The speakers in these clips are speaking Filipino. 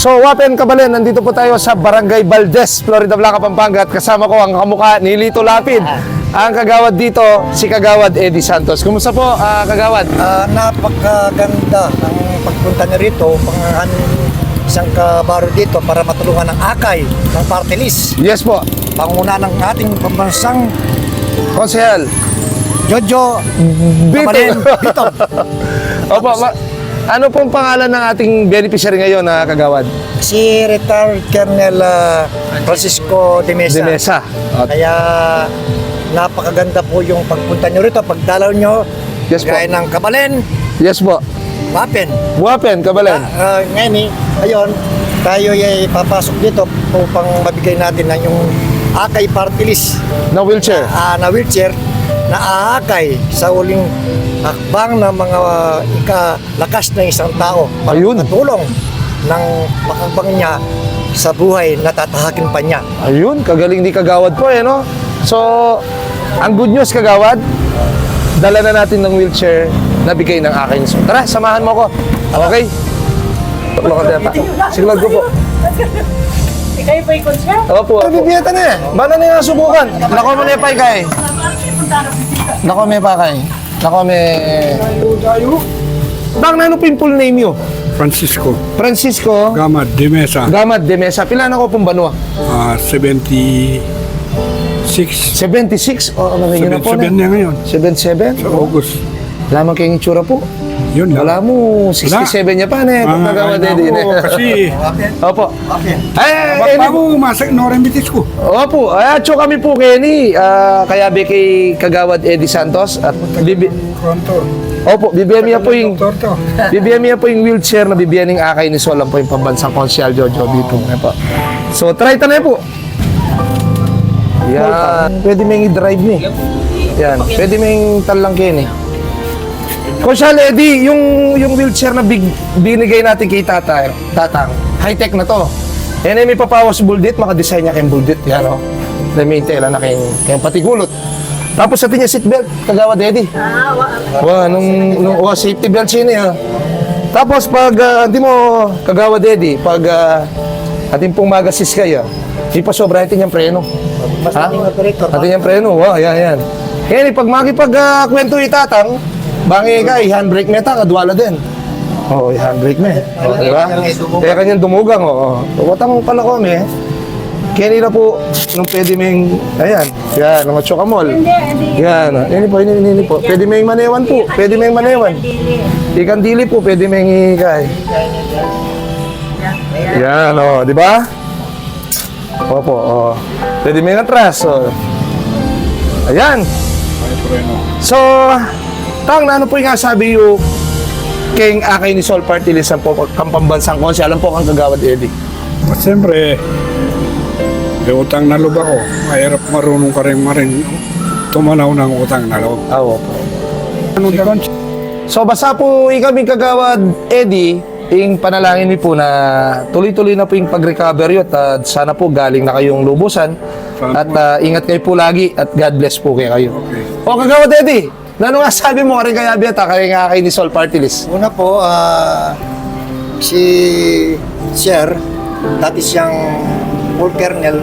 So, Wapen Kabalen, nandito po tayo sa Barangay Valdez, Florida Blanca, Pampanga. At kasama ko ang kamukha ni Lito Lapid. Ang kagawad dito, si Kagawad Eddie Santos. Kumusta po, Kagawad? Napakaganda ng pagpunta niya rito, pangahan isang kabaro dito para matulungan ng akay ng party list. Yes po. Panguna ng ating pambansang Konsehal. Jojo Kabalen Bitong. Opo, ano pong pangalan ng ating beneficiary ngayon, Kagawad? Si retired Colonel Francisco de Mesa. De Mesa. Kaya napakaganda po yung pagpunta nyo rito, pagdalaw nyo, Yes po. gaya ng Kabalen, Yes po. Wapen. Wapen Kabalen. Ngayon, ayun, tayo ay papasok dito upang mabigay natin ng yung akay party list Na wheelchair. na wheelchair na aakay sa uling hakbang ng mga ikalakas ng isang tao para Ayun. matulong ng makakbang niya sa buhay na tatahakin pa niya. Ayun, kagaling ni Kagawad po, no? So, ang good news, Kagawad, dala na natin ng wheelchair na bigay ng akin. So, tara, samahan mo ko. Okay? Tuklong ka data. Signal ko po. Kayo po ikon siya? Opo. Bibiyata na eh. Bala na yung subukan. Nako mo na yung paikay. Nako may pakay. Nako may... Bang na ano po yung full name nyo? Francisco Francisco Gamad de Mesa, Gamad de Mesa. Pila na ko pong banwa? 76. 76? O, ano yun na po 77 na? na ngayon, 77? sa August. Lamang kayong itsura po. Yun lang. Wala mo, 67 niya pa na eh. Kagawad Eddie. Kasi, Opo. Ay, bago umasak, norembitis ko. Opo. At so kami po, Kenny. Kaya be kay Kagawad Eddie Santos. At Pronto. Opo, bibigyan niya po yung... Doktor to. Bibigyan niya po yung wheelchair na bibigyan ng akay ni Solang po yung pambansang konsyal Jojo Bitong. Po. So, try ta na po. Yan. Pwede may i-drive ni. Yan. Pwede may talang Kenny. Konsyal Eddie, yung wheelchair na binigay natin kay Tatang, high-tech na to. Yan ay may papawas bulldit, makadesign niya kayong bulldit. Yan o. Dami yung tela na kayong patigulot. Tapos sa niya seatbelt, Kagawad Eddie. Wow, nung safety belt siya niya. Tapos pag hindi mo Kagawad Eddie, pag ating pong magasis kayo, ipasobra natin yung preno. Mas ating operator. Atin yung preno, wow, yan. Yan, pag makipag-kwento itatang, bangi ka, i-handbrake meta, kadwala din. Oo, i-handbrake me. Di ba? Kaya kanyang dumugang, oo. Watang pala ko, me. Kaya nila po, nung pwede may, ayan, yan, mga chokamol. Yan, yan po. Pwede may manewan po, pwede may manewan. Ikan dili po, pwede may ikay. Yan, o, di ba? Opo, o. Pwede may natras, o. Ayan. So, Tang, ano po yung sabi yung keng akay ni Sol Party List po kang pambansang konsi? Alam po kang Kagawad Eddie. Siyempre, may utang na loob ako. Mahirap marunong ka rin tumanaw ng utang na loob. Oo po. Ano doon? So, basta po kami Kagawad Eddie, yung panalangin niyo po na tuloy-tuloy na po yung pag-recover yun at sana po galing na kayong lubusan at ingat kayo po lagi at God bless po kayo. Okay. O Kagawad Eddie, ano nga sabi mo rin kaya Biata, kaya nga kay ni Sol Party List? Una po, si Sir, dati siyang full colonel,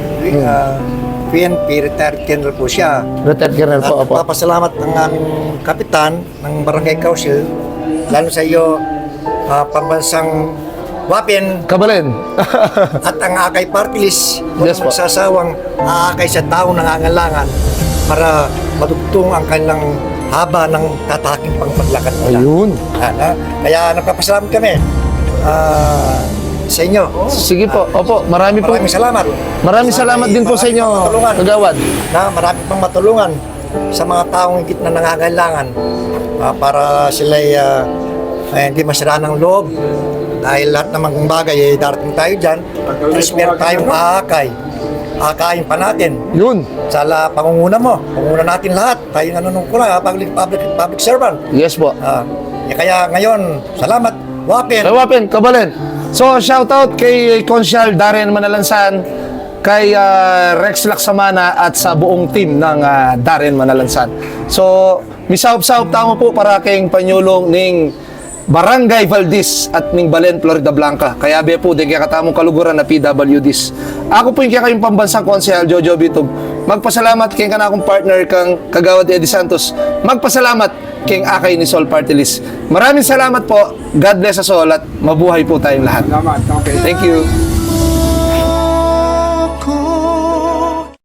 PNP, retired colonel po siya. Retired Colonel po, At opo. papasalamat ng aming kapitan ng Barangay Council, lalo sa iyo, pambansang Wapen Kabalen. at ang akay party list, Yes po. magsasawang aakay sa taong nangangailangan para madugtong ang kanilang haba ng tataking pangpaglakad nila. Ayun. Kaya nagpapasalamat kami sa inyo. Sige po, opo, marami po. Maraming salamat. Maraming salamat din po sa inyo, Kagawad. Na marami pang matulungan sa mga taong higit na nangangailangan para sila hindi masira ng loob dahil lahat ng mga bagay darating tayo dyan. Tapos meron tayong aakay. Akayin pa natin. Yun. Sa pangunguna mo. Pangunguna natin lahat. Tayo nanunungkula, public servant. Yes po. Kaya ngayon, salamat. Wapen. Kay Wapen, Kabalen. So, shoutout kay Consyal Darren Manalansan, kay Rex Laksamana at sa buong team ng Darren Manalansan. So, misaup-saup tamo po para kayong panyulong ning Barangay Valdez at ning Balen, Florida Blanca. Kaya be po din kaya katamong kaluguran na PWDs. Ako po yung kaya kayong pambansang konsehal Jojo Bitog. Magpasalamat kay ka na akong partner kang Kagawad Eddie Santos. Magpasalamat kay Akay ni Sol Party List. Maraming salamat po. God bless us all at mabuhay po tayong lahat. Salamat. Okay. Thank you.